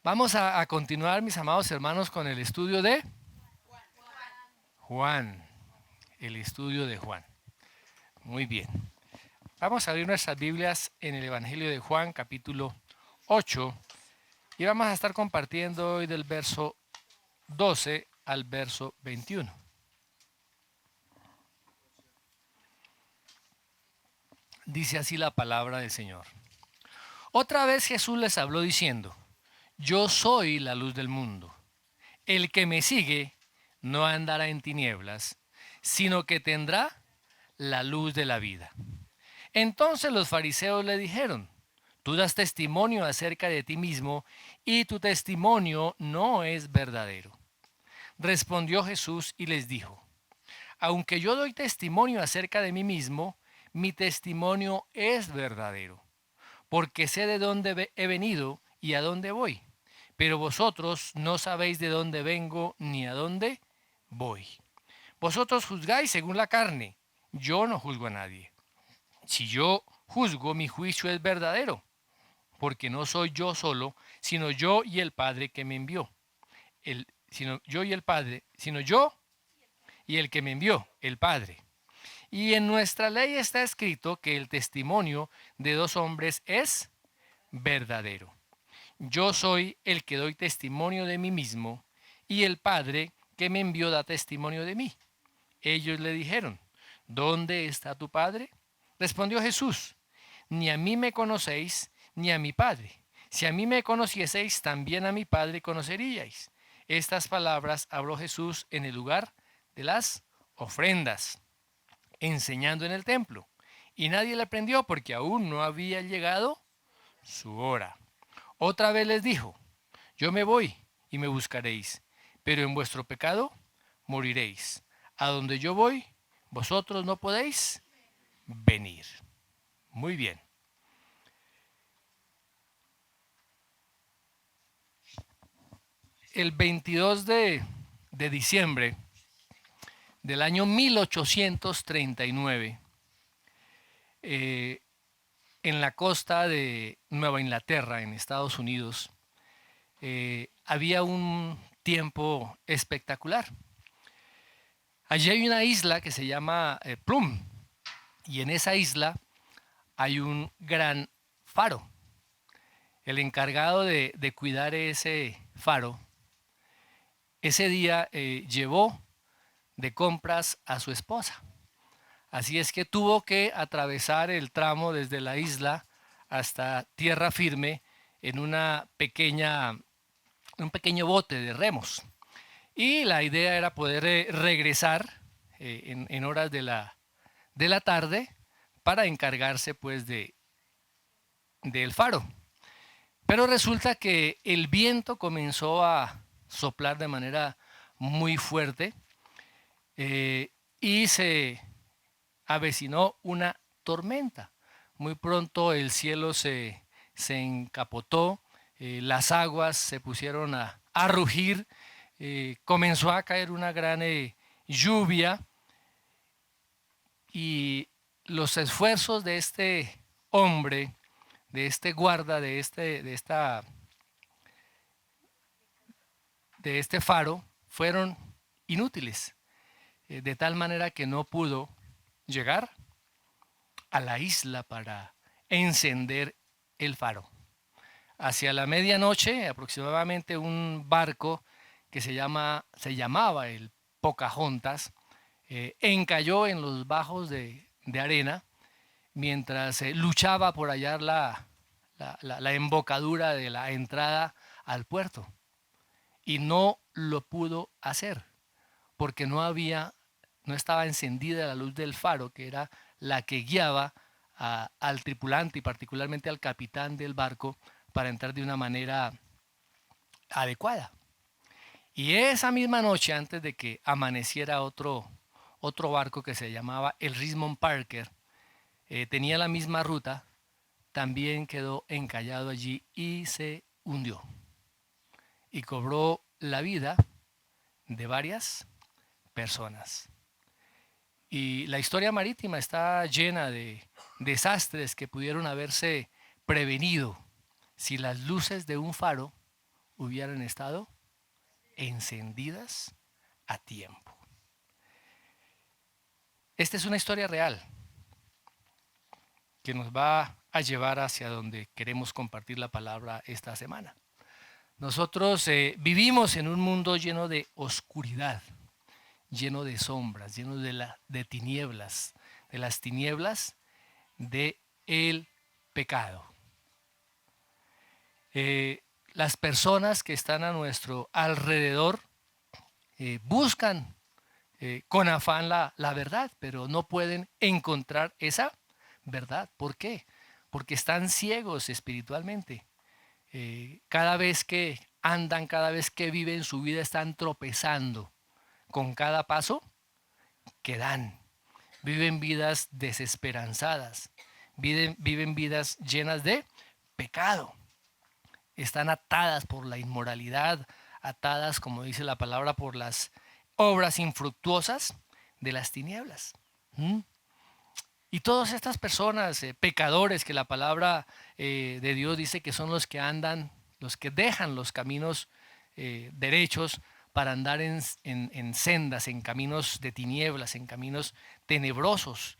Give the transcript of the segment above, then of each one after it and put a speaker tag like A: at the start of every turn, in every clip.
A: Vamos a continuar, mis amados hermanos, con el estudio de Juan. El estudio de Juan. Muy bien. Vamos a abrir nuestras Biblias en el Evangelio de Juan, capítulo 8, y vamos a estar compartiendo hoy del verso 12 al verso 21. Dice así la palabra del Señor. Otra vez Jesús les habló diciendo: Yo soy la luz del mundo. El que me sigue no andará en tinieblas, sino que tendrá la luz de la vida. Entonces los fariseos le dijeron: Tú das testimonio acerca de ti mismo y tu testimonio no es verdadero. Respondió Jesús y les dijo: Aunque yo doy testimonio acerca de mí mismo, mi testimonio es verdadero, porque sé de dónde he venido y a dónde voy, pero vosotros no sabéis de dónde vengo ni a dónde voy. Vosotros juzgáis según la carne, yo no juzgo a nadie. Si yo juzgo, mi juicio es verdadero, porque no soy yo solo, sino yo y el Padre que me envió. Sino yo y el Padre, sino yo y el que me envió, el Padre. Y en nuestra ley está escrito que el testimonio de dos hombres es verdadero. Yo soy el que doy testimonio de mí mismo, y el Padre que me envió da testimonio de mí. Ellos le dijeron: ¿Dónde está tu Padre? Respondió Jesús: Ni a mí me conocéis, ni a mi Padre. Si a mí me conocieseis, también a mi Padre conoceríais. Estas palabras habló Jesús en el lugar de las ofrendas, enseñando en el templo. Y nadie le prendió porque aún no había llegado su hora. Otra vez les dijo: Yo me voy y me buscaréis, pero en vuestro pecado moriréis. A donde yo voy, vosotros no podéis venir. Muy bien. El 22 de diciembre del año 1839, en la costa de Nueva Inglaterra, en Estados Unidos, había un tiempo espectacular. Allí hay una isla que se llama Plum, y en esa isla hay un gran faro. El encargado de cuidar ese faro, ese día llevó de compras a su esposa. Así es que tuvo que atravesar el tramo desde la isla hasta tierra firme en un pequeño bote de remos. Y la idea era poder regresar en horas de la tarde para encargarse pues del faro. Pero resulta que el viento comenzó a soplar de manera muy fuerte, y se avecinó una tormenta. Muy pronto el cielo se encapotó, las aguas se pusieron a rugir, comenzó a caer una gran lluvia, y los esfuerzos de este hombre, de este guarda, de este faro, fueron inútiles, de tal manera que no pudo llegar a la isla para encender el faro. Hacia la medianoche, aproximadamente, un barco que se llamaba el Pocahontas, encalló en los bajos de arena mientras luchaba por hallar la embocadura de la entrada al puerto, y no lo pudo hacer porque no estaba encendida la luz del faro, que era la que guiaba al tripulante y particularmente al capitán del barco para entrar de una manera adecuada. Y esa misma noche, antes de que amaneciera, otro barco que se llamaba el Richmond Parker, tenía la misma ruta, también quedó encallado allí y se hundió. Y cobró la vida de varias personas. Y la historia marítima está llena de desastres que pudieron haberse prevenido si las luces de un faro hubieran estado encendidas a tiempo. Esta es una historia real que nos va a llevar hacia donde queremos compartir la palabra esta semana. Nosotros vivimos en un mundo lleno de oscuridad, lleno de sombras, lleno de tinieblas, de las tinieblas de el pecado. Las personas que están a nuestro alrededor buscan con afán la verdad, pero no pueden encontrar esa verdad. ¿Por qué? Porque están ciegos espiritualmente. Cada vez que andan, cada vez que viven su vida, están tropezando con cada paso que dan. Viven vidas desesperanzadas, viven vidas llenas de pecado. Están atadas por la inmoralidad, atadas, como dice la palabra, por las obras infructuosas de las tinieblas. Y todas estas personas, pecadores, que la palabra de Dios dice que son los que andan, los que dejan los caminos derechos para andar en sendas, en caminos de tinieblas, en caminos tenebrosos.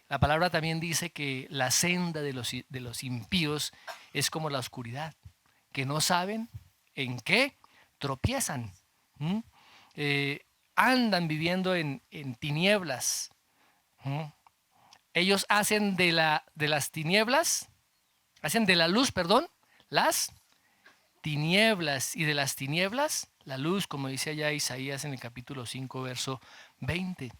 A: La palabra también dice que la senda de los impíos es como la oscuridad, que no saben en qué tropiezan. Andan viviendo en tinieblas. Ellos hacen de las tinieblas, hacen de la luz, perdón, las tinieblas, y de las tinieblas la luz, como dice allá Isaías en el capítulo 5, verso 20.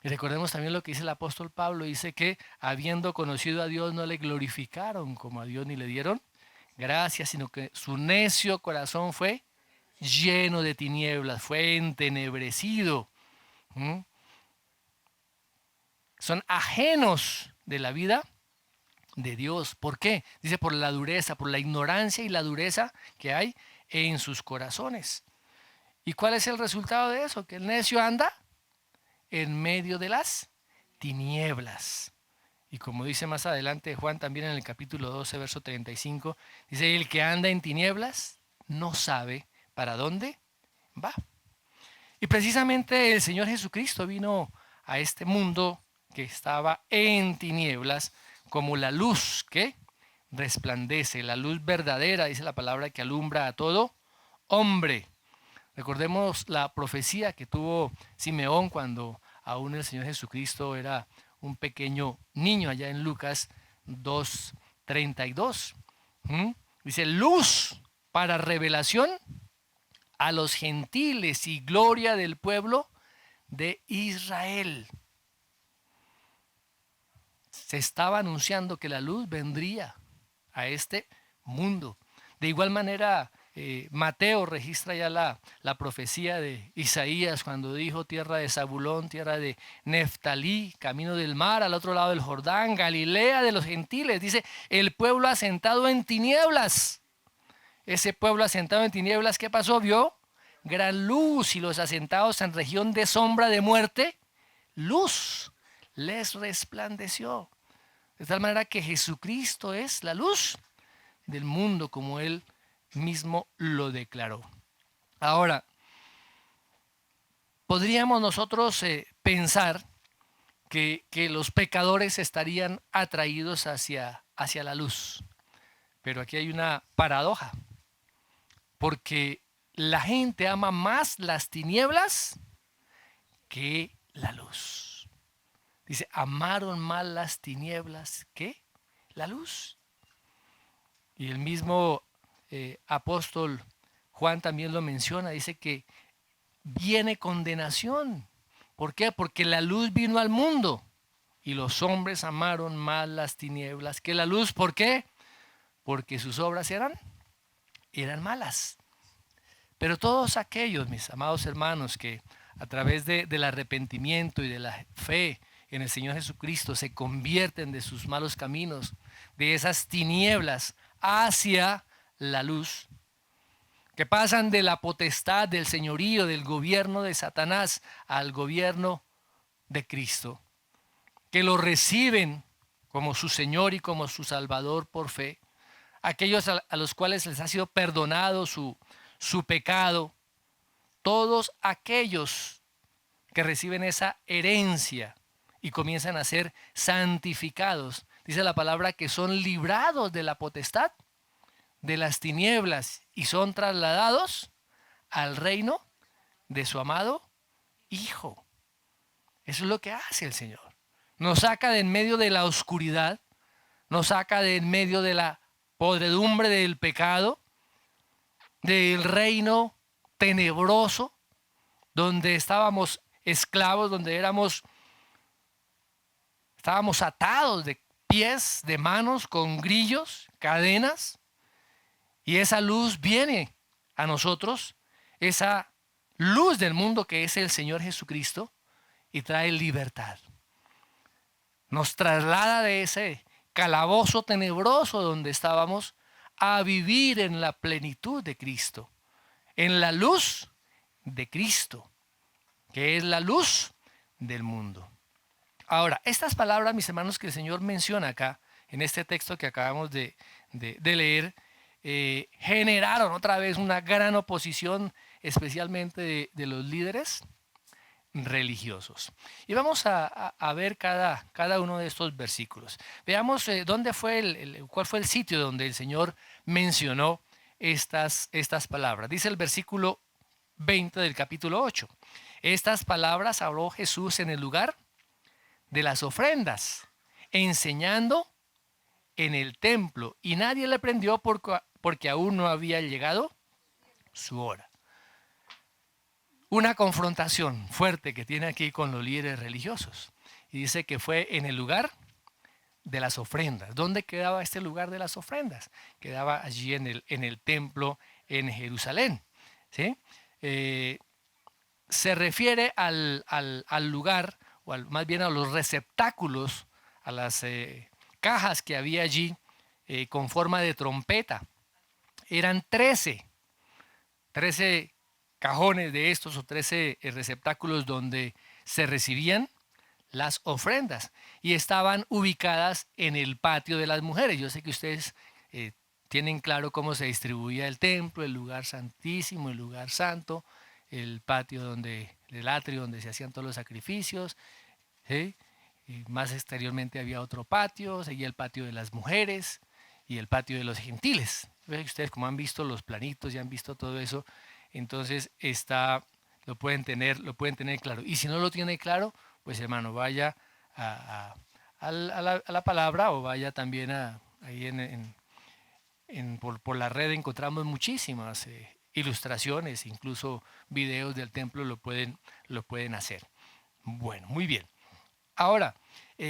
A: Y recordemos también lo que dice el apóstol Pablo, dice que habiendo conocido a Dios no le glorificaron como a Dios ni le dieron gracias, sino que su necio corazón fue lleno de tinieblas, fue entenebrecido. Son ajenos de la vida de Dios. ¿Por qué? Dice por la dureza, por la ignorancia y la dureza que hay en sus corazones. ¿Y cuál es el resultado de eso? Que el necio anda en medio de las tinieblas. Y como dice más adelante Juan también en el capítulo 12, verso 35, dice, el que anda en tinieblas no sabe para dónde va. Y precisamente el Señor Jesucristo vino a este mundo que estaba en tinieblas como la luz que resplandece, la luz verdadera, dice la palabra, que alumbra a todo hombre. Recordemos la profecía que tuvo Simeón cuando aún el Señor Jesucristo era un pequeño niño, allá en Lucas 2:32. Dice, luz para revelación a los gentiles y gloria del pueblo de Israel. Se estaba anunciando que la luz vendría a este mundo. De igual manera, Mateo registra ya la profecía de Isaías cuando dijo tierra de Zabulón, tierra de Neftalí, camino del mar, al otro lado del Jordán, Galilea de los gentiles. Dice, el pueblo asentado en tinieblas. Ese pueblo asentado en tinieblas, ¿qué pasó? Vio gran luz, y los asentados en región de sombra de muerte, luz les resplandeció. De tal manera que Jesucristo es la luz del mundo, como Él mismo lo declaró. Ahora, podríamos nosotros pensar que los pecadores estarían atraídos hacia la luz. Pero aquí hay una paradoja, porque la gente ama más las tinieblas que la luz. Dice, amaron más las tinieblas que la luz. Y el mismo apóstol Juan también lo menciona, dice que viene condenación. ¿Por qué? Porque la luz vino al mundo y los hombres amaron más las tinieblas que la luz. ¿Por qué? Porque sus obras eran malas. Pero todos aquellos, mis amados hermanos, que a través del arrepentimiento y de la fe en el Señor Jesucristo se convierten de sus malos caminos, de esas tinieblas hacia la luz, que pasan de la potestad, del señorío, del gobierno de Satanás al gobierno de Cristo, que lo reciben como su Señor y como su Salvador por fe, aquellos a los cuales les ha sido perdonado su pecado, todos aquellos que reciben esa herencia y comienzan a ser santificados. Dice la palabra que son librados de la potestad, de las tinieblas y son trasladados al reino de su amado Hijo. Eso es lo que hace el Señor. Nos saca de en medio de la oscuridad, nos saca de en medio de la podredumbre del pecado, del reino tenebroso, donde estábamos esclavos, donde estábamos atados de pies, de manos, con grillos, cadenas, y esa luz viene a nosotros, esa luz del mundo que es el Señor Jesucristo, y trae libertad. Nos traslada de ese calabozo tenebroso donde estábamos a vivir en la plenitud de Cristo, en la luz de Cristo, que es la luz del mundo. Ahora, estas palabras, mis hermanos, que el Señor menciona acá, en este texto que acabamos de leer, generaron otra vez una gran oposición, especialmente de los líderes religiosos. Y vamos a ver cada uno de estos versículos. Veamos cuál fue el sitio donde el Señor mencionó estas palabras. Dice el versículo 20 del capítulo 8. Estas palabras habló Jesús en el lugar de las ofrendas, enseñando en el templo, y nadie le prendió porque aún no había llegado su hora. Una confrontación fuerte que tiene aquí con los líderes religiosos. Y dice que fue en el lugar de las ofrendas. ¿Dónde quedaba este lugar de las ofrendas? Quedaba allí en el templo en Jerusalén. ¿Sí? Se refiere al lugar, o más bien a los receptáculos, a las cajas que había allí con forma de trompeta. Eran 13 cajones de estos, o 13 receptáculos donde se recibían las ofrendas, y estaban ubicadas en el patio de las mujeres. Yo sé que ustedes tienen claro cómo se distribuía el templo, el lugar santísimo, el lugar santo, el patio el atrio donde se hacían todos los sacrificios, ¿sí? Y más exteriormente había otro patio, seguía el patio de las mujeres y el patio de los gentiles. Ustedes, como han visto los planitos y han visto todo eso, entonces lo pueden tener claro. Y si no lo tiene claro, pues hermano, vaya a la palabra, o vaya también ahí por la red. Encontramos muchísimas ilustraciones, incluso videos del templo lo pueden hacer. Bueno, muy bien. Ahora,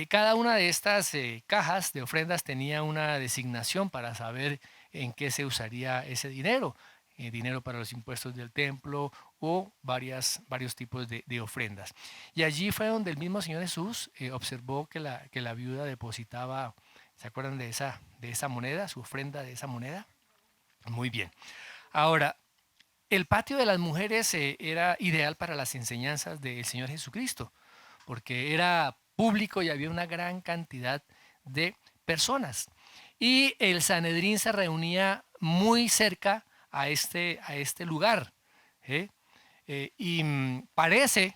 A: cada una de estas cajas de ofrendas tenía una designación para saber en qué se usaría ese dinero. Dinero para los impuestos del templo, o varios tipos de ofrendas. Y allí fue donde el mismo Señor Jesús observó que la viuda depositaba, ¿se acuerdan de esa moneda, su ofrenda de esa moneda? Muy bien. Ahora, el patio de las mujeres era ideal para las enseñanzas del Señor Jesucristo, porque era público y había una gran cantidad de personas. Y el Sanedrín se reunía muy cerca a este lugar. Y parece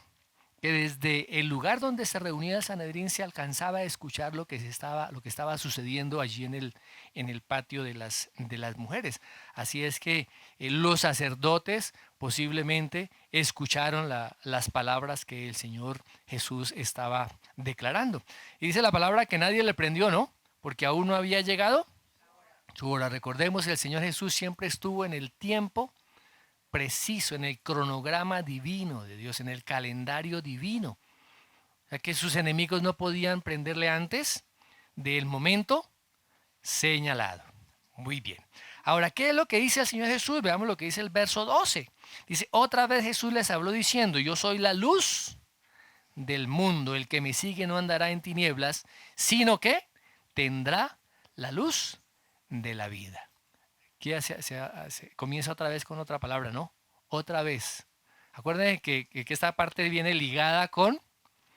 A: que desde el lugar donde se reunía el Sanedrín se alcanzaba a escuchar lo que estaba sucediendo allí en el patio de las mujeres. Así es que los sacerdotes posiblemente escucharon las palabras que el Señor Jesús estaba declarando. Y dice la palabra que nadie le prendió, ¿no? Porque aún no había llegado su hora. Recordemos, el Señor Jesús siempre estuvo en el tiempo preciso, en el cronograma divino de Dios, en el calendario divino. O sea que sus enemigos no podían prenderle antes del momento señalado. Muy bien. Ahora, ¿qué es lo que dice el Señor Jesús? Veamos lo que dice el verso 12. Dice, otra vez Jesús les habló diciendo, yo soy la luz del mundo, el que me sigue no andará en tinieblas, sino que tendrá la luz de la vida. Aquí se comienza otra vez con otra palabra, ¿no? Otra vez. Acuérdense que esta parte viene ligada con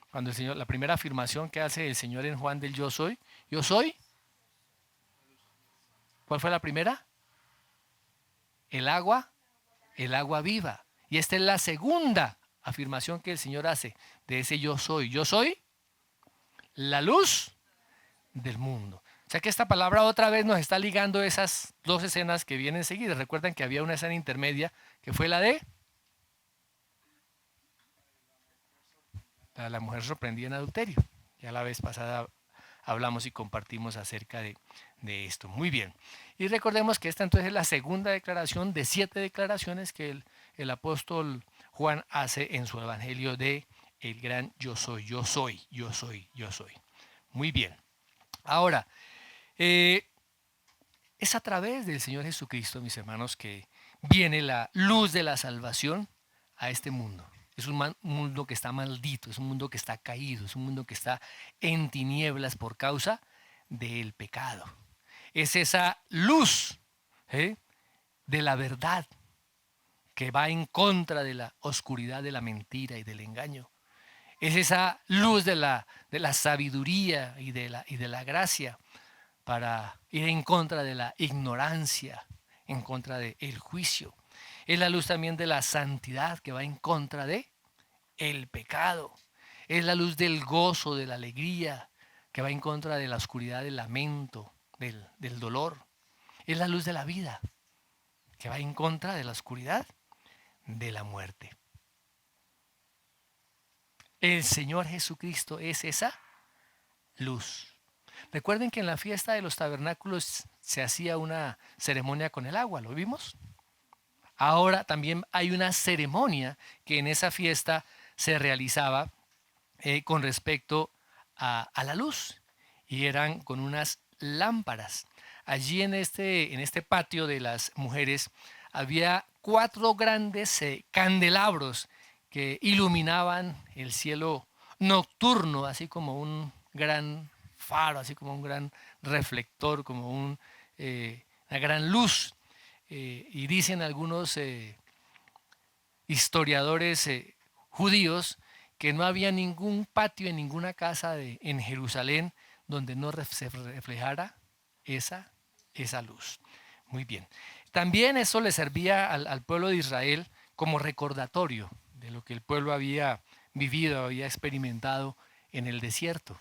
A: cuando la primera afirmación que hace el Señor en Juan del yo soy ¿Cuál fue la primera? El agua viva. Y esta es la segunda afirmación que el Señor hace de ese yo soy. Yo soy la luz del mundo. O sea que esta palabra otra vez nos está ligando esas dos escenas que vienen seguidas. Recuerdan que había una escena intermedia que fue la de la mujer sorprendida en adulterio. Ya la vez pasada hablamos y compartimos acerca de esto. Muy bien. Y recordemos que esta entonces es la segunda declaración de 7 declaraciones que el apóstol Juan hace en su evangelio de el gran yo soy, yo soy, yo soy, yo soy. Muy bien. Ahora, es a través del Señor Jesucristo, mis hermanos, que viene la luz de la salvación a este mundo. Es un mundo que está maldito, es un mundo que está caído, es un mundo que está en tinieblas por causa del pecado. Es esa luz de la verdad que va en contra de la oscuridad de la mentira y del engaño. Es esa luz de la sabiduría y de la gracia para ir en contra de la ignorancia, en contra del juicio. Es la luz también de la santidad que va en contra de el pecado. Es la luz del gozo, de la alegría, que va en contra de la oscuridad del lamento, del dolor. Es la luz de la vida, que va en contra de la oscuridad de la muerte. El Señor Jesucristo es esa luz. Recuerden que en la fiesta de los tabernáculos se hacía una ceremonia con el agua, ¿lo vimos? Ahora también hay una ceremonia que en esa fiesta se realizaba con respecto a la luz y eran con unas lámparas. Allí en este patio de las mujeres había 4 grandes candelabros que iluminaban el cielo nocturno, así como un gran faro, así como un gran reflector, como una gran luz. Y dicen algunos historiadores judíos que no había ningún patio en ninguna casa en Jerusalén donde no se reflejara esa luz. Muy bien. También eso le servía al pueblo de Israel como recordatorio de lo que el pueblo había vivido, había experimentado en el desierto.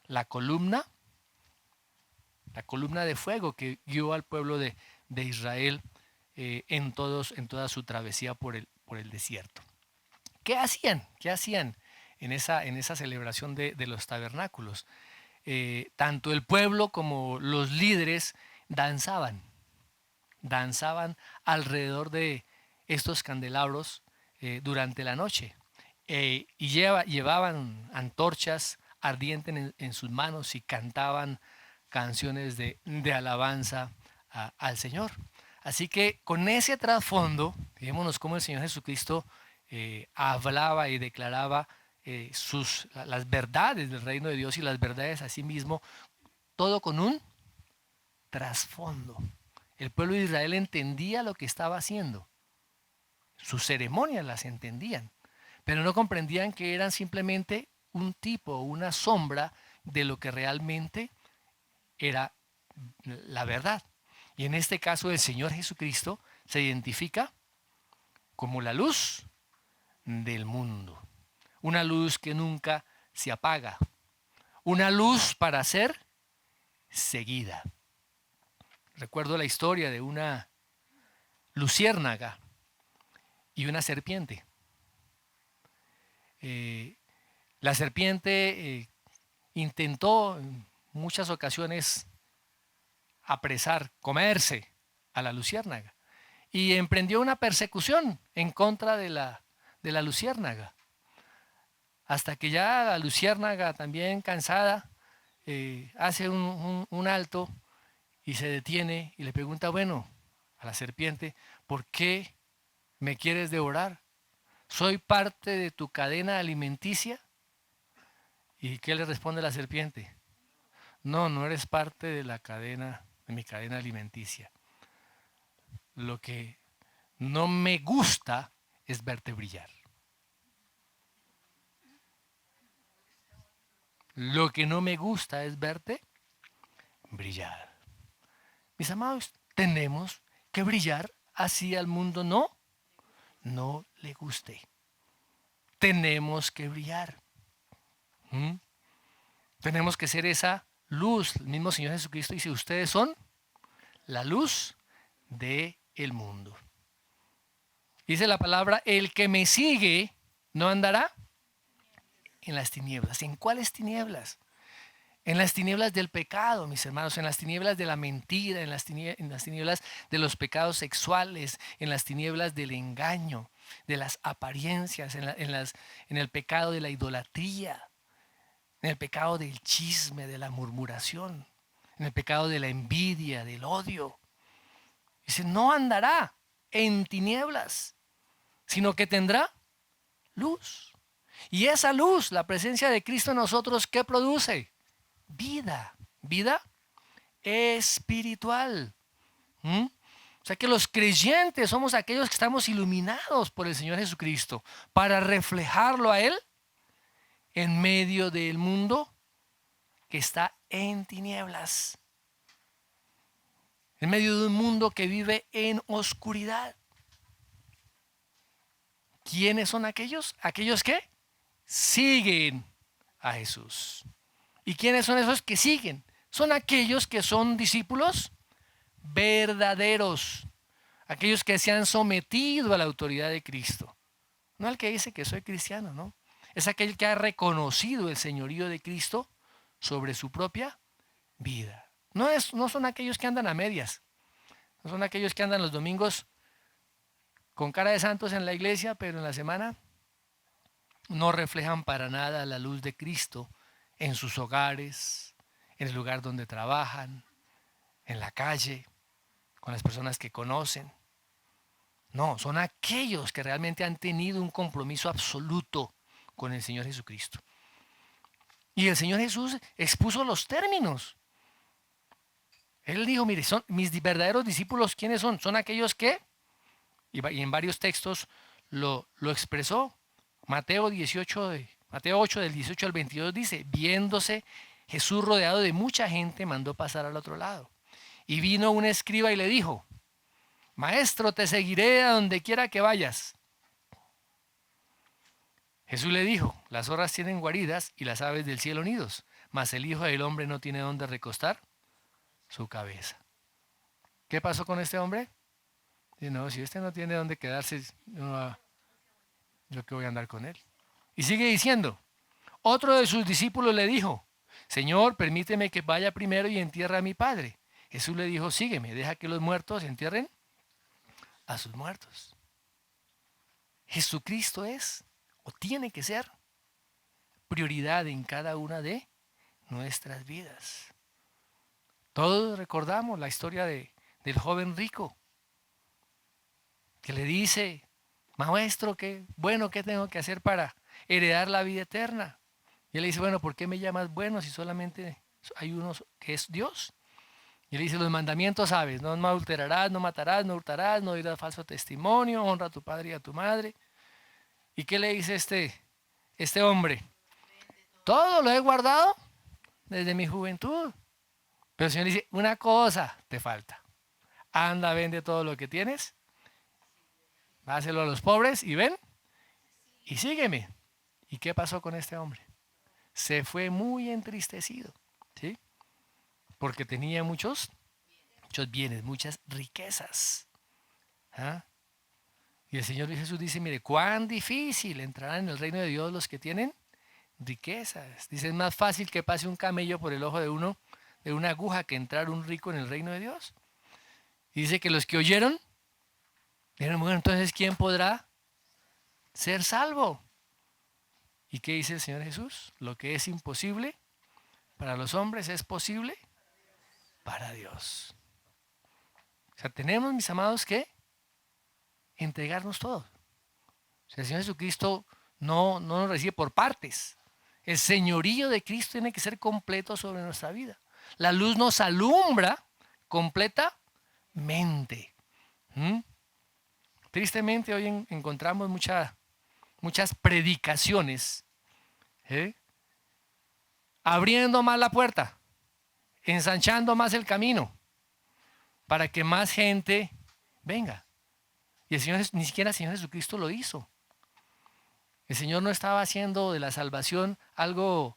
A: La columna de fuego que guió al pueblo de Israel en toda su travesía por el desierto. ¿Qué hacían? ¿Qué hacían en esa celebración de los tabernáculos? Tanto el pueblo como los líderes danzaban alrededor de estos candelabros durante la noche y llevaban antorchas ardientes en sus manos y cantaban canciones de alabanza al Señor. Así que con ese trasfondo, fijémonos cómo el Señor Jesucristo hablaba y declaraba las verdades del reino de Dios y las verdades a sí mismo, todo con un trasfondo. El pueblo de Israel entendía lo que estaba haciendo. Sus ceremonias las entendían, pero no comprendían que eran simplemente un tipo, una sombra de lo que realmente era la verdad. Y en este caso el Señor Jesucristo se identifica como la luz del mundo. Una luz que nunca se apaga. Una luz para ser seguida. Recuerdo la historia de una luciérnaga y una serpiente. La serpiente intentó en muchas ocasiones apresar, comerse a la luciérnaga y emprendió una persecución en contra de la luciérnaga. Hasta que ya la luciérnaga, también cansada, hace un alto y se detiene y le pregunta, bueno, a la serpiente, ¿por qué me quieres devorar? ¿Soy parte de tu cadena alimenticia? ¿Y qué le responde la serpiente? No, no eres parte de mi cadena alimenticia. Lo que no me gusta es verte brillar. Lo que no me gusta es verte brillar. mis amados, tenemos que brillar así al mundo no le guste. Tenemos que brillar. ¿Mm? Tenemos que ser esa luz. El mismo Señor Jesucristo dice, ustedes son la luz del mundo. Dice la palabra, el que me sigue no andará en las tinieblas. ¿En cuáles tinieblas? En las tinieblas del pecado, mis hermanos, en las tinieblas de la mentira, en las tinieblas de los pecados sexuales, en las tinieblas del engaño, de las apariencias, en el pecado de la idolatría, en el pecado del chisme, de la murmuración, en el pecado de la envidia, del odio. Dice, no andará en tinieblas, sino que tendrá luz. Y esa luz, la presencia de Cristo en nosotros, ¿qué produce? Vida, vida espiritual. ¿Mm? O sea que los creyentes somos aquellos que estamos iluminados por el Señor Jesucristo para reflejarlo a Él en medio del mundo que está en tinieblas, en medio de un mundo que vive en oscuridad. ¿Quiénes son aquellos? Aquellos que siguen a Jesús. ¿Y quiénes son esos que siguen? Son aquellos que son discípulos verdaderos, aquellos que se han sometido a la autoridad de Cristo. No al que dice que soy cristiano, no. Es aquel que ha reconocido el señorío de Cristo sobre su propia vida. No son aquellos que andan a medias, no son aquellos que andan los domingos con cara de santos en la iglesia, pero en la semana no reflejan para nada la luz de Cristo en sus hogares, en el lugar donde trabajan, en la calle, con las personas que conocen. No, son aquellos que realmente han tenido un compromiso absoluto con el Señor Jesucristo. Y el Señor Jesús expuso los términos. Él dijo, mire, son mis verdaderos discípulos, ¿quiénes son? Son aquellos que, y en varios textos lo expresó. Mateo 8 del 18 al 22 dice, viéndose Jesús rodeado de mucha gente, mandó pasar al otro lado. Y vino un escriba y le dijo, Maestro, te seguiré a donde quiera que vayas. Jesús le dijo, las zorras tienen guaridas y las aves del cielo nidos, mas el Hijo del Hombre no tiene dónde recostar su cabeza. ¿Qué pasó con este hombre? Dice, no, si este no tiene dónde quedarse, yo qué voy a andar con él. Y sigue diciendo, otro de sus discípulos le dijo, Señor, permíteme que vaya primero y entierre a mi padre. Jesús le dijo, sígueme, deja que los muertos entierren a sus muertos. Jesucristo es, o tiene que ser, prioridad en cada una de nuestras vidas. Todos recordamos la historia del joven rico, que le dice, Maestro, ¿qué tengo que hacer para heredar la vida eterna? Y él le dice, bueno, ¿por qué me llamas bueno si solamente hay uno que es Dios? Y él dice, los mandamientos sabes, no adulterarás, no matarás, no hurtarás, no dirás falso testimonio, honra a tu padre y a tu madre. ¿Y qué le dice este hombre? Todo lo he guardado desde mi juventud. Pero el Señor dice, una cosa te falta. Anda, vende todo lo que tienes, dáselo a los pobres y ven y sígueme. ¿Y qué pasó con este hombre? Se fue muy entristecido, ¿sí? Porque tenía muchos bienes, muchas riquezas. ¿Ah? Y el Señor Jesús dice, mire, cuán difícil entrarán en el reino de Dios los que tienen riquezas. Dice, es más fácil que pase un camello por el ojo de una aguja, que entrar un rico en el reino de Dios. Y dice que los que oyeron, dijeron, bueno, entonces, ¿quién podrá ser salvo? ¿Y qué dice el Señor Jesús? Lo que es imposible para los hombres es posible para Dios. O sea, tenemos, mis amados, que entregarnos todo. O sea, el Señor Jesucristo no nos recibe por partes. El señorío de Cristo tiene que ser completo sobre nuestra vida. La luz nos alumbra completamente. Tristemente hoy encontramos muchas predicaciones abriendo más la puerta, ensanchando más el camino, para que más gente venga. Y el Señor, ni siquiera el Señor Jesucristo lo hizo. El Señor no estaba haciendo de la salvación algo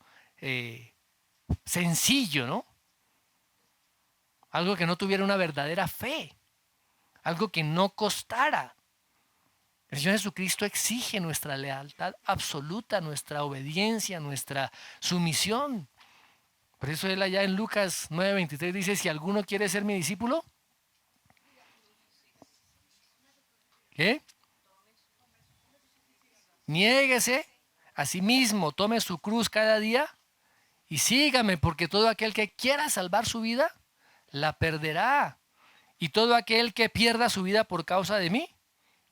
A: sencillo, ¿no? Algo que no tuviera una verdadera fe, algo que no costara. El Señor Jesucristo exige nuestra lealtad absoluta, nuestra obediencia, nuestra sumisión. Por eso él allá en Lucas 9:23 dice, si alguno quiere ser mi discípulo, ¿qué? Niéguese a sí mismo, tome su cruz cada día y sígame, porque todo aquel que quiera salvar su vida, la perderá. Y todo aquel que pierda su vida por causa de mí,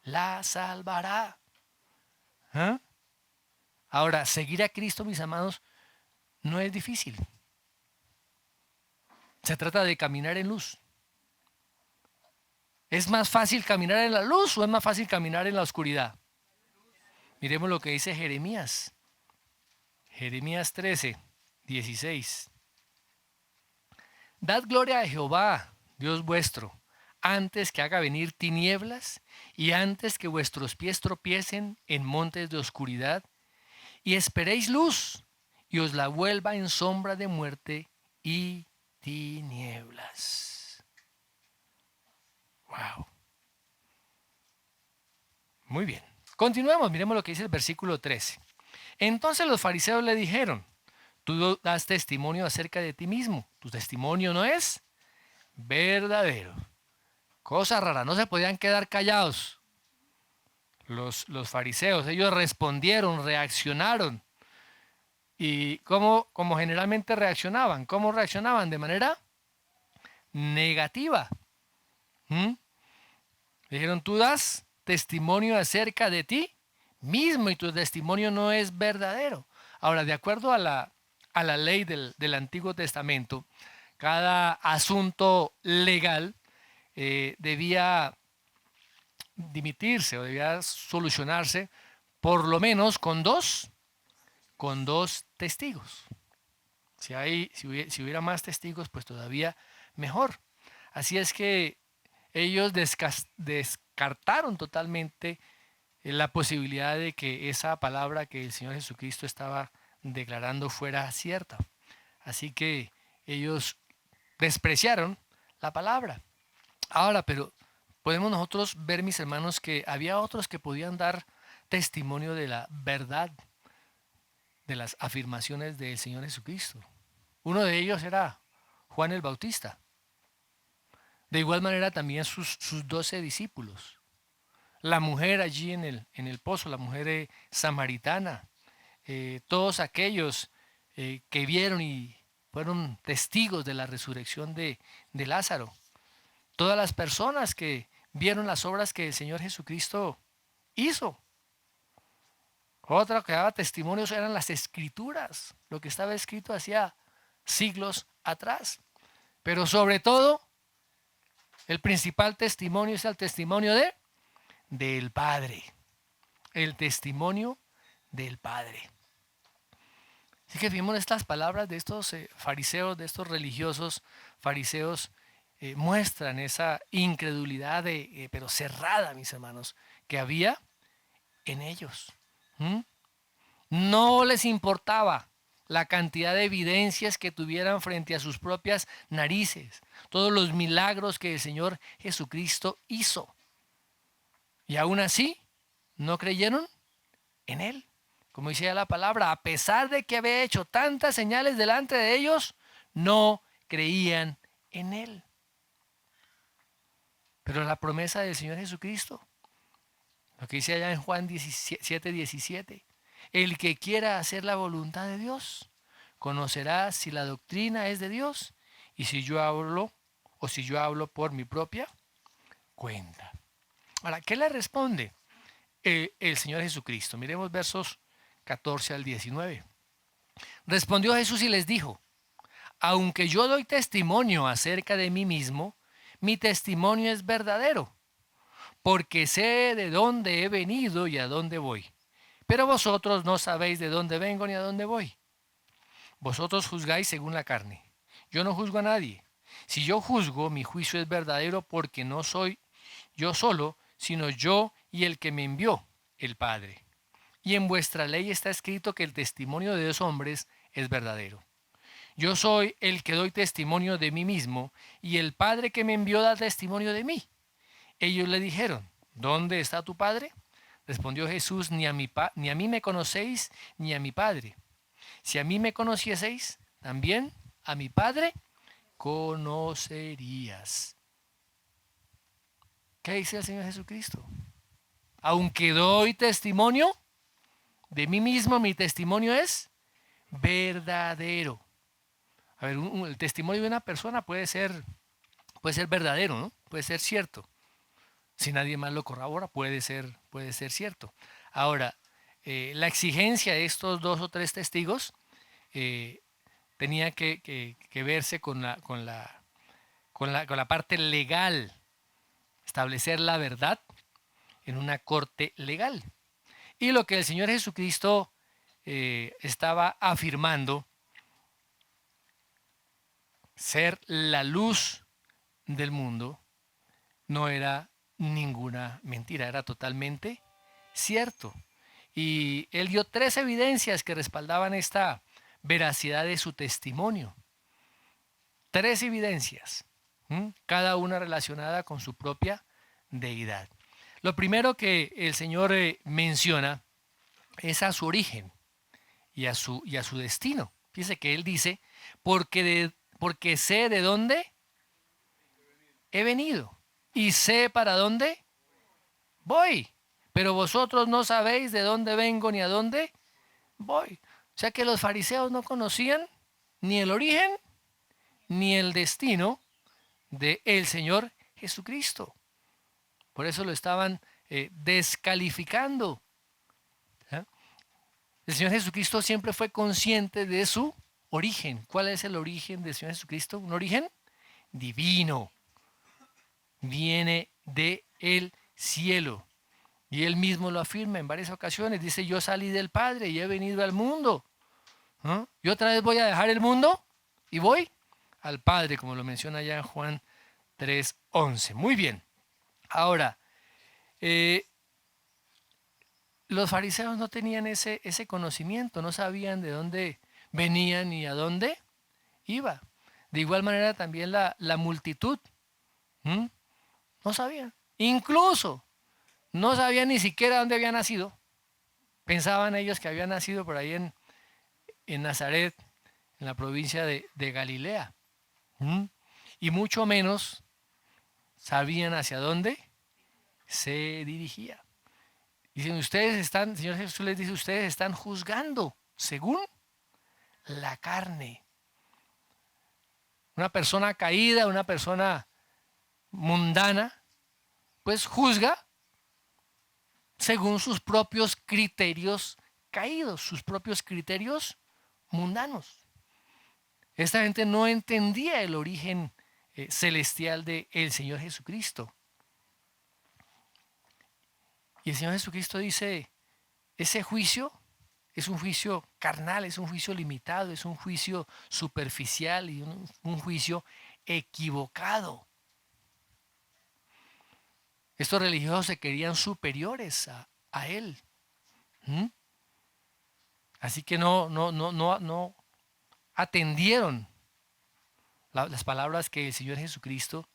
A: la salvará. ¿Ah? Ahora, seguir a Cristo, mis amados, no es difícil. Se trata de caminar en luz. ¿Es más fácil caminar en la luz o es más fácil caminar en la oscuridad? Miremos lo que dice Jeremías. Jeremías 13:16. Dad gloria a Jehová, Dios vuestro, antes que haga venir tinieblas y antes que vuestros pies tropiecen en montes de oscuridad, y esperéis luz y os la vuelva en sombra de muerte y tinieblas. Wow. Muy bien. Continuemos, miremos lo que dice el versículo 13. Entonces los fariseos le dijeron, tú das testimonio acerca de ti mismo, tu testimonio no es verdadero. Cosa rara, no se podían quedar callados. Los fariseos, ellos respondieron, reaccionaron. ¿Y cómo generalmente reaccionaban? ¿Cómo reaccionaban? De manera negativa. Dijeron, tú das testimonio acerca de ti mismo y tu testimonio no es verdadero. Ahora, de acuerdo a la ley del Antiguo Testamento, cada asunto legal debía dimitirse o debía solucionarse por lo menos con dos testigos. Si hubiera más testigos, pues todavía mejor. Así es que ellos descartaron totalmente la posibilidad de que esa palabra que el Señor Jesucristo estaba declarando fuera cierta. Así que ellos despreciaron la palabra. Ahora, pero podemos nosotros ver, mis hermanos, que había otros que podían dar testimonio de la verdad de las afirmaciones del Señor Jesucristo. Uno de ellos era Juan el Bautista. De igual manera también sus 12 discípulos. La mujer allí en el pozo, la mujer samaritana. Todos aquellos que vieron y fueron testigos de la resurrección de Lázaro. Todas las personas que vieron las obras que el Señor Jesucristo hizo. Otra que daba testimonios eran las escrituras, lo que estaba escrito hacía siglos atrás. Pero sobre todo, el principal testimonio es el testimonio del Padre. El testimonio del Padre. Así que vimos estas palabras de estos fariseos, de estos religiosos fariseos, muestran esa incredulidad pero cerrada, mis hermanos, que había en ellos. No les importaba la cantidad de evidencias que tuvieran frente a sus propias narices, todos los milagros que el Señor Jesucristo hizo. Y aún así, no creyeron en Él. Como decía la palabra, a pesar de que había hecho tantas señales delante de ellos, no creían en Él. Pero la promesa del Señor Jesucristo, lo que dice allá en Juan 17:17, el que quiera hacer la voluntad de Dios, conocerá si la doctrina es de Dios y si yo hablo por mi propia cuenta. Ahora, ¿qué le responde el Señor Jesucristo? Miremos versos 14 al 19. Respondió Jesús y les dijo, aunque yo doy testimonio acerca de mí mismo, mi testimonio es verdadero, porque sé de dónde he venido y a dónde voy. Pero vosotros no sabéis de dónde vengo ni a dónde voy. Vosotros juzgáis según la carne. Yo no juzgo a nadie. Si yo juzgo, mi juicio es verdadero porque no soy yo solo, sino yo y el que me envió, el Padre. Y en vuestra ley está escrito que el testimonio de 2 hombres es verdadero. Yo soy el que doy testimonio de mí mismo, y el Padre que me envió da testimonio de mí. Ellos le dijeron, ¿dónde está tu Padre? Respondió Jesús, ni a mí me conocéis, ni a mi Padre. Si a mí me conocieseis, también a mi Padre conocerías. ¿Qué dice el Señor Jesucristo? Aunque doy testimonio de mí mismo, mi testimonio es verdadero. A ver, el testimonio de una persona puede ser verdadero, ¿no? Puede ser cierto. Si nadie más lo corrobora, puede ser cierto. Ahora, la exigencia de estos 2 o 3 testigos tenía que verse con la parte legal, establecer la verdad en una corte legal. Y lo que el Señor Jesucristo estaba afirmando, ser la luz del mundo, no era ninguna mentira, era totalmente cierto. Y él dio 3 evidencias que respaldaban esta veracidad de su testimonio. 3 evidencias, cada una relacionada con su propia deidad. Lo primero que el Señor menciona es a su origen y a su destino. Fíjese que él dice, porque sé de dónde he venido y sé para dónde voy, pero vosotros no sabéis de dónde vengo ni a dónde voy. O sea que los fariseos no conocían ni el origen ni el destino de el Señor Jesucristo. Por eso lo estaban descalificando. ¿Ah? El Señor Jesucristo siempre fue consciente de su origen. ¿Cuál es el origen del Señor Jesucristo? Un origen divino. Viene del cielo. Y él mismo lo afirma en varias ocasiones. Dice, yo salí del Padre y he venido al mundo. ¿Ah? Y otra vez voy a dejar el mundo y voy al Padre, como lo menciona ya en Juan 3:11. Muy bien. Ahora, los fariseos no tenían ese conocimiento, no sabían de dónde venían ni a dónde iba. De igual manera también la multitud. No sabían. Incluso no sabían ni siquiera dónde había nacido. Pensaban ellos que había nacido por ahí en Nazaret, en la provincia de Galilea. Y mucho menos sabían hacia dónde se dirigía. Dicen, Señor Jesús les dice, ustedes están juzgando según la carne. Una persona caída, una persona mundana, pues juzga según sus propios criterios caídos, sus propios criterios mundanos. Esta gente no entendía el origen celestial del Señor Jesucristo. Y el Señor Jesucristo dice, ese juicio es un juicio carnal, es un juicio limitado, es un juicio superficial y un juicio equivocado. Estos religiosos se querían superiores a él. Así que no atendieron las palabras que el Señor Jesucristo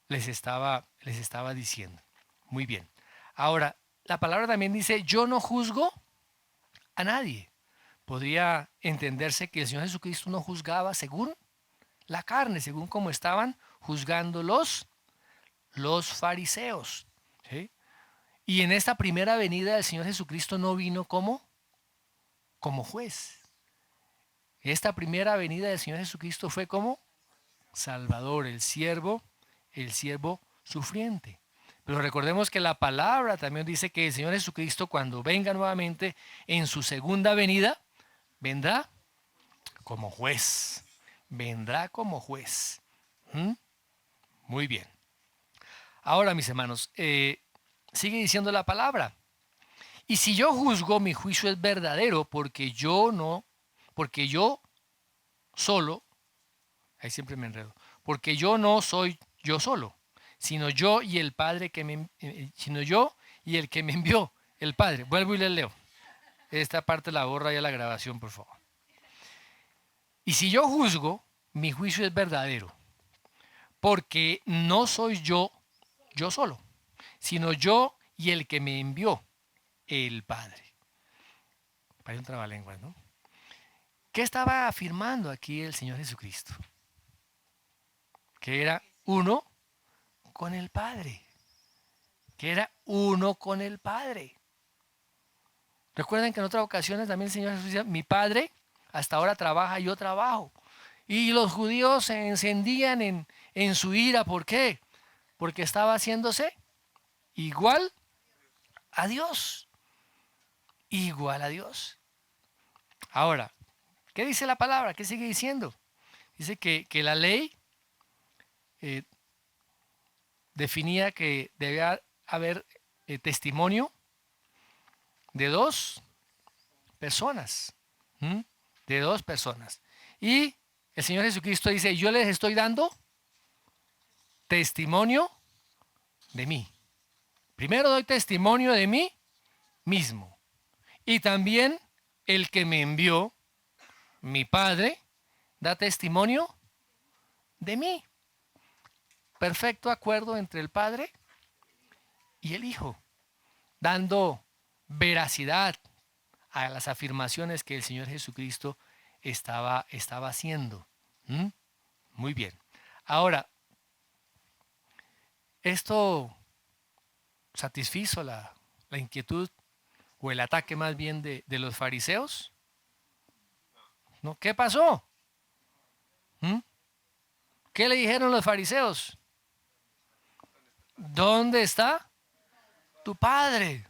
A: les estaba diciendo. Muy bien. Ahora, la palabra también dice, yo no juzgo a nadie. Podría entenderse que el Señor Jesucristo no juzgaba según la carne, según como estaban juzgando los fariseos. ¿Sí? Y en esta primera venida del Señor Jesucristo no vino como juez. Esta primera venida del Señor Jesucristo fue como Salvador, el siervo sufriente. Pero recordemos que la palabra también dice que el Señor Jesucristo, cuando venga nuevamente en su segunda venida, vendrá como juez. Vendrá como juez. Muy bien. Ahora, mis hermanos, sigue diciendo la palabra. Y si yo juzgo, mi juicio es verdadero, porque yo solo, Ahí siempre me enredo. Porque yo no soy yo solo, sino yo y el Padre que me, sino yo y el que me envió, el Padre. Vuelvo y les leo. Esta parte la borra ya la grabación, por favor. Y si yo juzgo, mi juicio es verdadero, porque no soy yo solo, sino yo y el que me envió, el Padre. Parece un trabalenguas, ¿no? ¿Qué estaba afirmando aquí el Señor Jesucristo? Que era uno con el Padre. Que era uno con el Padre. Recuerden que en otras ocasiones también el Señor Jesús decía, mi Padre hasta ahora trabaja, yo trabajo. Y los judíos se encendían en su ira. ¿Por qué? Porque estaba haciéndose igual a Dios. Igual a Dios. Ahora, ¿qué dice la palabra? ¿Qué sigue diciendo? Dice que la ley eh, definía que debía haber testimonio de dos personas. ¿Mm? De dos personas. Y el Señor Jesucristo dice, yo les estoy dando testimonio de mí. Primero doy testimonio de mí mismo. Y también el que me envió, mi Padre, da testimonio de mí. Perfecto acuerdo entre el Padre y el Hijo, dando veracidad a las afirmaciones que el Señor Jesucristo estaba haciendo. ¿Mm? Muy bien. Ahora, esto satisfizo la inquietud o el ataque más bien de los fariseos. ¿No? ¿Qué pasó? ¿Mm? ¿Qué le dijeron los fariseos? ¿Dónde está tu padre?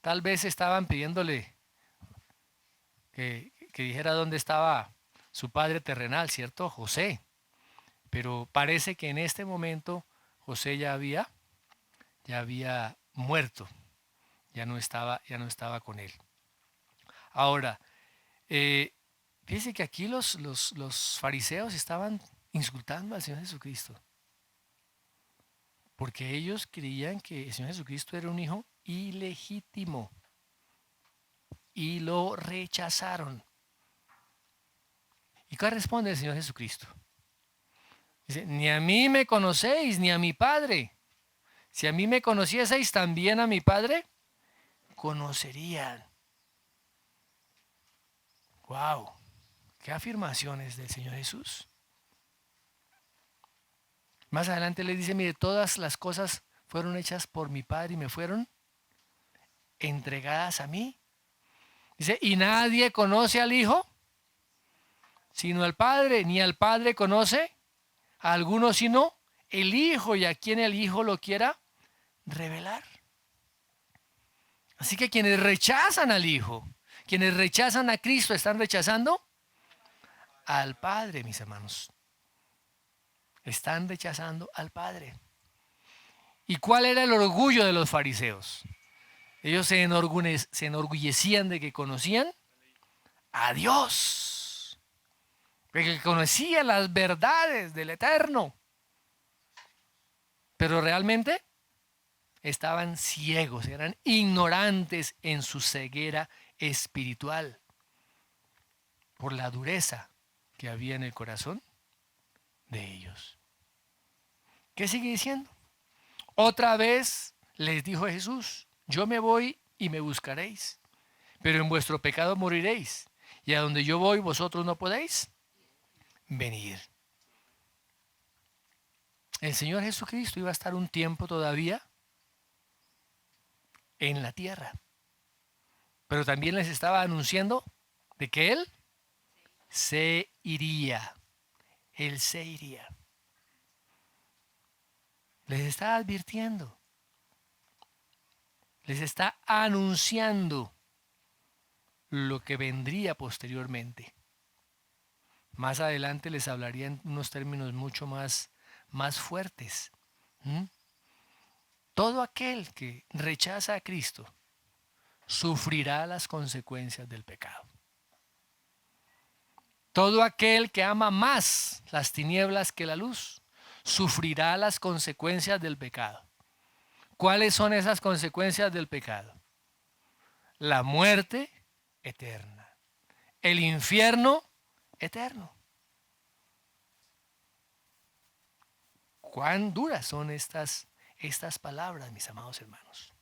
A: Tal vez estaban pidiéndole que dijera dónde estaba su padre terrenal, ¿cierto? José. Pero parece que en este momento José ya había muerto, ya no estaba con él. Ahora, fíjense que aquí los fariseos estaban insultando al Señor Jesucristo, porque ellos creían que el Señor Jesucristo era un hijo ilegítimo y lo rechazaron. ¿Y qué responde el Señor Jesucristo? Dice, ni a mí me conocéis, ni a mi Padre. Si a mí me conocieseis, también a mi Padre conocerían. ¡Wow! ¿Qué afirmaciones del Señor Jesús? Más adelante le dice, mire, todas las cosas fueron hechas por mi Padre y me fueron entregadas a mí. Dice, y nadie conoce al Hijo, sino al Padre, ni al Padre conoce a alguno, sino el Hijo, y a quien el Hijo lo quiera revelar. Así que quienes rechazan al Hijo, quienes rechazan a Cristo, están rechazando al Padre, mis hermanos. Están rechazando al Padre. ¿Y cuál era el orgullo de los fariseos? Ellos se enorgullecían de que conocían a Dios, de que conocían las verdades del Eterno. Pero realmente estaban ciegos, eran ignorantes en su ceguera espiritual por la dureza que había en el corazón de ellos. ¿Qué sigue diciendo? Otra vez les dijo Jesús, yo me voy y me buscaréis, pero en vuestro pecado moriréis, y a donde yo voy vosotros no podéis venir. El Señor Jesucristo iba a estar un tiempo todavía en la tierra, pero también les estaba anunciando de que Él se iría. Él se iría. Les está advirtiendo, les está anunciando lo que vendría posteriormente. Más adelante les hablaría en unos términos mucho más fuertes. ¿Mm? Todo aquel que rechaza a Cristo sufrirá las consecuencias del pecado. Todo aquel que ama más las tinieblas que la luz sufrirá las consecuencias del pecado. ¿Cuáles son esas consecuencias del pecado? La muerte eterna, el infierno eterno. Cuán duras son estas palabras, mis amados hermanos.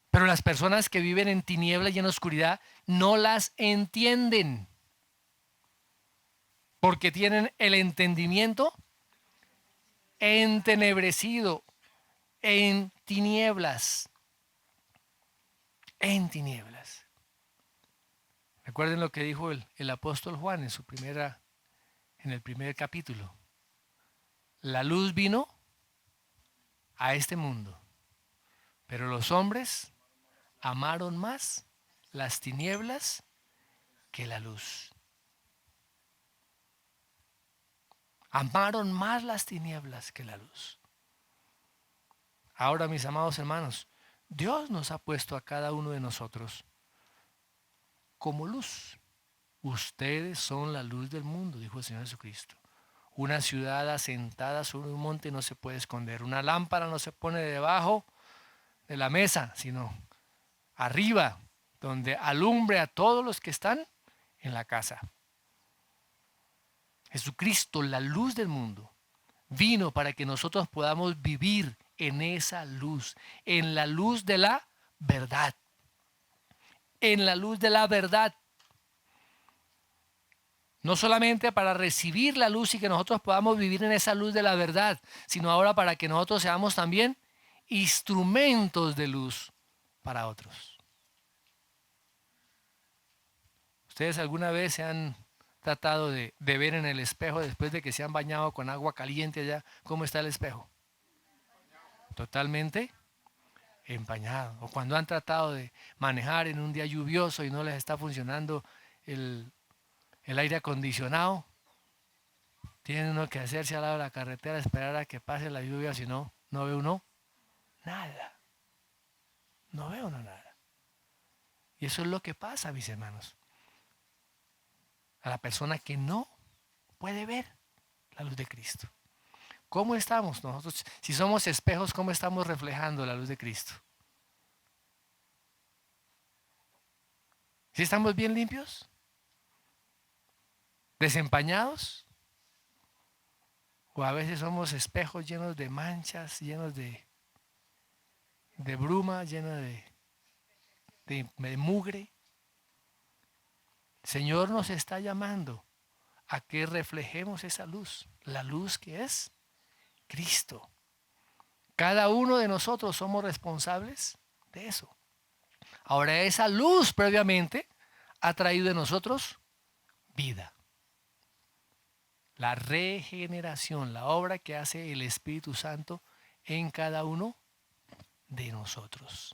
A: Pero las personas que viven en tinieblas y en oscuridad no las entienden, porque tienen el entendimiento entenebrecido, en tinieblas, en tinieblas. Recuerden lo que dijo el apóstol Juan en el primer capítulo. La luz vino a este mundo, pero los hombres amaron más las tinieblas que la luz. Amaron más las tinieblas que la luz. Ahora, mis amados hermanos, Dios nos ha puesto a cada uno de nosotros como luz. Ustedes son la luz del mundo, dijo el Señor Jesucristo. Una ciudad asentada sobre un monte no se puede esconder. Una lámpara no se pone debajo de la mesa, sino arriba, donde alumbre a todos los que están en la casa. Jesucristo, la luz del mundo, vino para que nosotros podamos vivir en esa luz, en la luz de la verdad. En la luz de la verdad. No solamente para recibir la luz y que nosotros podamos vivir en esa luz de la verdad, sino ahora para que nosotros seamos también instrumentos de luz para otros. ¿Ustedes alguna vez se han tratado de ver en el espejo después de que se han bañado con agua caliente allá? ¿Cómo está el espejo? Totalmente empañado. O cuando han tratado de manejar en un día lluvioso y no les está funcionando el aire acondicionado, tiene uno que hacerse al lado de la carretera, esperar a que pase la lluvia, si no, no ve uno nada. No ve uno nada. Y eso es lo que pasa, mis hermanos. A la persona que no puede ver la luz de Cristo. ¿Cómo estamos nosotros? Si somos espejos, ¿cómo estamos reflejando la luz de Cristo? ¿Si estamos bien limpios? ¿Desempañados? ¿O a veces somos espejos llenos de manchas, llenos de bruma, llenos de mugre? El Señor nos está llamando a que reflejemos esa luz, la luz que es Cristo. Cada uno de nosotros somos responsables de eso. Ahora, esa luz previamente ha traído en nosotros vida. La regeneración, la obra que hace el Espíritu Santo en cada uno de nosotros.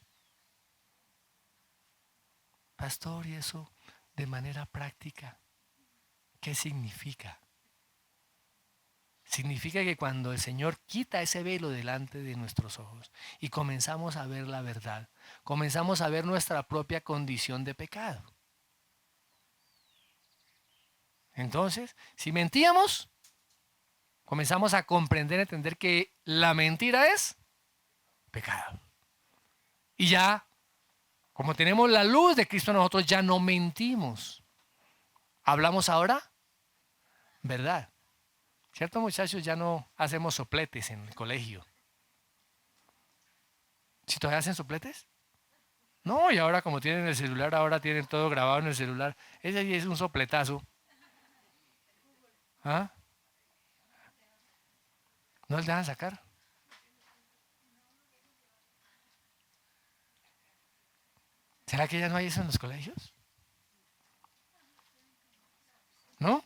A: Pastor, ¿y eso de manera práctica qué significa? Significa que cuando el Señor quita ese velo delante de nuestros ojos y comenzamos a ver la verdad, comenzamos a ver nuestra propia condición de pecado. Entonces, si mentíamos, comenzamos a comprender, a entender que la mentira es pecado. Y ya, como tenemos la luz de Cristo, nosotros ya no mentimos. Hablamos ahora verdad. ¿Cierto, muchachos? Ya no hacemos sopletes en el colegio. ¿Si todavía hacen sopletes? No, y ahora como tienen el celular, ahora tienen todo grabado en el celular. Ese sí es un sopletazo. ¿Ah? ¿No les dejan sacar? ¿Será que ya no hay eso en los colegios? ¿No?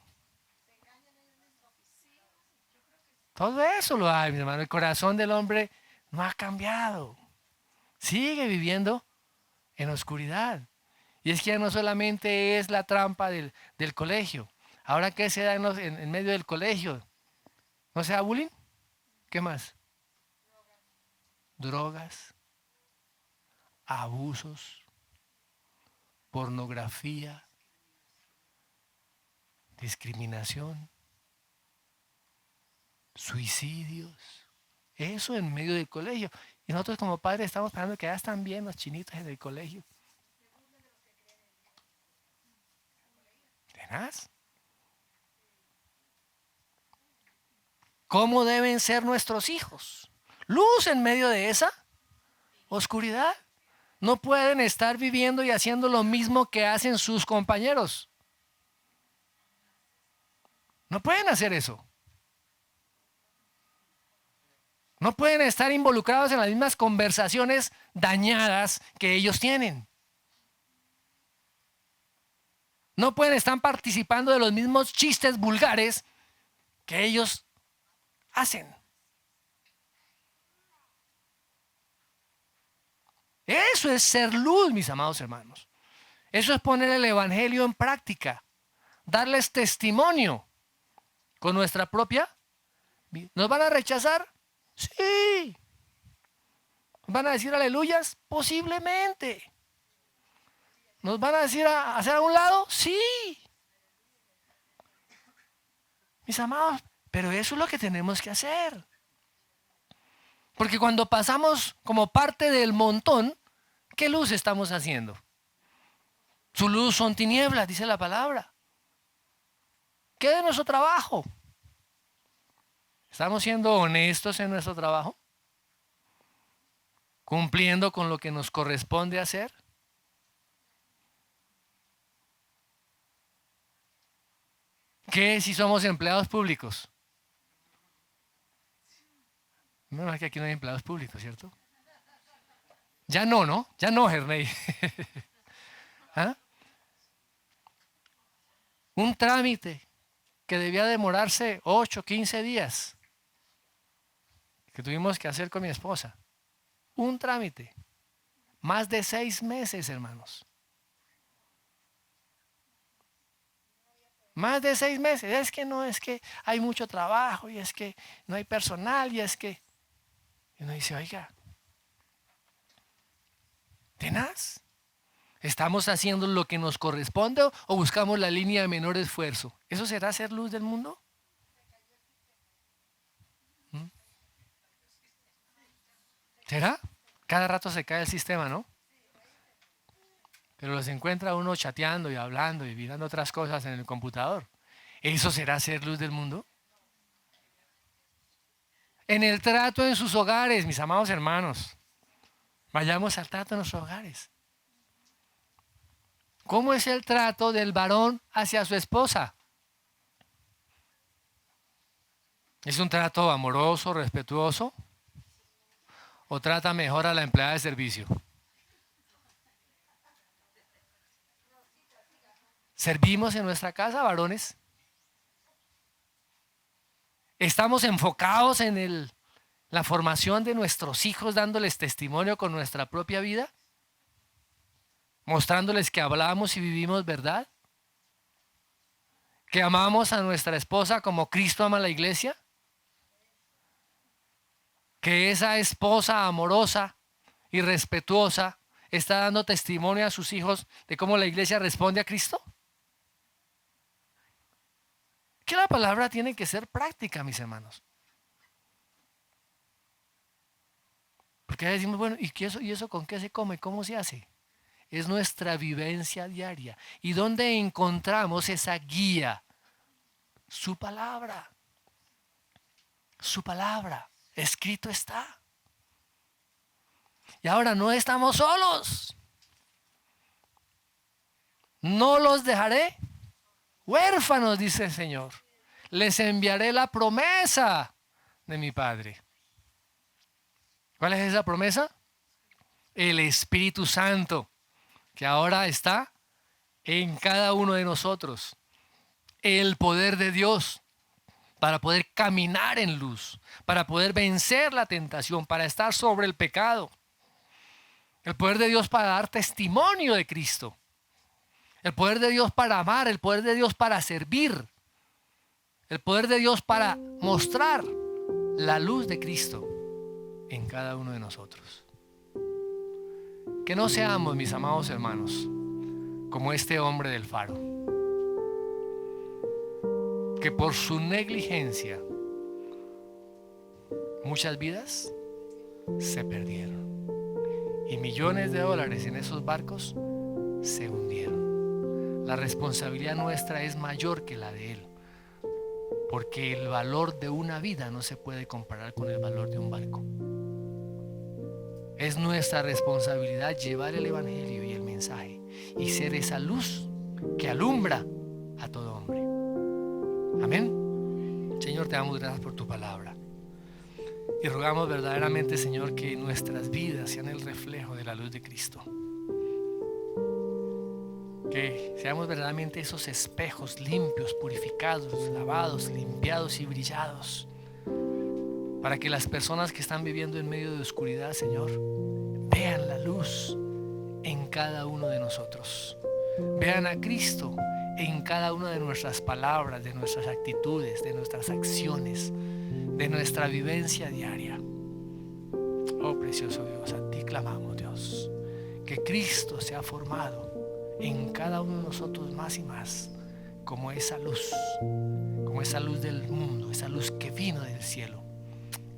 A: Todo eso lo hay, mi hermano. El corazón del hombre no ha cambiado. Sigue viviendo en oscuridad. Y es que ya no solamente es la trampa del colegio. Ahora, ¿qué se da en medio del colegio? ¿No se da bullying? ¿Qué más? Drogas, abusos, pornografía, discriminación, suicidios. Eso en medio del colegio. Y nosotros como padres estamos pensando que ya están bien los chinitos en el colegio. ¿Tenaz? ¿Cómo deben ser nuestros hijos? Luz en medio de esa oscuridad. No pueden estar viviendo y haciendo lo mismo que hacen sus compañeros. No pueden hacer eso. No pueden estar involucrados en las mismas conversaciones dañadas que ellos tienen. No pueden estar participando de los mismos chistes vulgares que ellos hacen. Eso es ser luz, mis amados hermanos. Eso es poner el evangelio en práctica. Darles testimonio con nuestra propia vida. ¿Nos van a rechazar? Sí. ¿Nos van a decir aleluyas? Posiblemente. ¿Nos van a decir a hacer a un lado? Sí. Mis amados, pero eso es lo que tenemos que hacer. Porque cuando pasamos como parte del montón, ¿qué luz estamos haciendo? Su luz son tinieblas, dice la palabra. ¿Qué de nuestro trabajo? ¿Estamos siendo honestos en nuestro trabajo? ¿Cumpliendo con lo que nos corresponde hacer? ¿Qué si somos empleados públicos? No, es que aquí no hay empleados públicos, ¿cierto? Ya no, ¿no? Ya no, Herney. ¿Ah? Un trámite que debía demorarse 8, 15 días, que tuvimos que hacer con mi esposa. Un trámite. Más de 6 meses, hermanos. Más de 6 meses. Es que hay mucho trabajo y es que no hay personal y es que... Y uno dice, oiga, ¿tenaz? ¿Estamos haciendo lo que nos corresponde o buscamos la línea de menor esfuerzo? ¿Eso será ser luz del mundo? ¿Mm? ¿Será? Cada rato se cae el sistema, ¿no? Pero los encuentra uno chateando y hablando y mirando otras cosas en el computador. ¿Eso será ser luz del mundo? En el trato en sus hogares, mis amados hermanos. Vayamos al trato en nuestros hogares. ¿Cómo es el trato del varón hacia su esposa? ¿Es un trato amoroso, respetuoso? ¿O trata mejor a la empleada de servicio? ¿Servimos en nuestra casa, varones? ¿Estamos enfocados en la formación de nuestros hijos, dándoles testimonio con nuestra propia vida? ¿Mostrándoles que hablamos y vivimos verdad? ¿Que amamos a nuestra esposa como Cristo ama a la iglesia? ¿Que esa esposa amorosa y respetuosa está dando testimonio a sus hijos de cómo la iglesia responde a Cristo? Que la palabra tiene que ser práctica, mis hermanos. Porque decimos, bueno, ¿y eso con qué se come? ¿Cómo se hace? Es nuestra vivencia diaria. ¿Y dónde encontramos esa guía? Su palabra. Su palabra. Escrito está. Y ahora no estamos solos. No los dejaré huérfanos, dice el Señor. Les enviaré la promesa de mi Padre. ¿Cuál es esa promesa? El Espíritu Santo, que ahora está en cada uno de nosotros. El poder de Dios para poder caminar en luz, para poder vencer la tentación, para estar sobre el pecado. El poder de Dios para dar testimonio de Cristo. El poder de Dios para amar, el poder de Dios para servir. El poder de Dios para mostrar la luz de Cristo en cada uno de nosotros. Que no seamos, mis amados hermanos, como este hombre del faro. Porque por su negligencia muchas vidas se perdieron. Y millones de dólares en esos barcos se hundieron. La responsabilidad nuestra es mayor que la de él. Porque el valor de una vida no se puede comparar con el valor de un barco. Es nuestra responsabilidad llevar el evangelio y el mensaje y ser esa luz que alumbra a todo hombre. Amén. Señor, te damos gracias por tu palabra. Y rogamos verdaderamente, Señor, que nuestras vidas sean el reflejo de la luz de Cristo. Que seamos verdaderamente esos espejos limpios, purificados, lavados, limpiados y brillados. Para que las personas que están viviendo en medio de oscuridad, Señor, vean la luz en cada uno de nosotros. Vean a Cristo en cada una de nuestras palabras, de nuestras actitudes, de nuestras acciones, de nuestra vivencia diaria. Oh precioso Dios, a ti clamamos, Dios, que Cristo sea formado en cada uno de nosotros más y más como esa luz del mundo, esa luz que vino del cielo.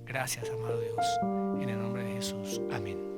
A: Gracias, amado Dios, en el nombre de Jesús. Amén.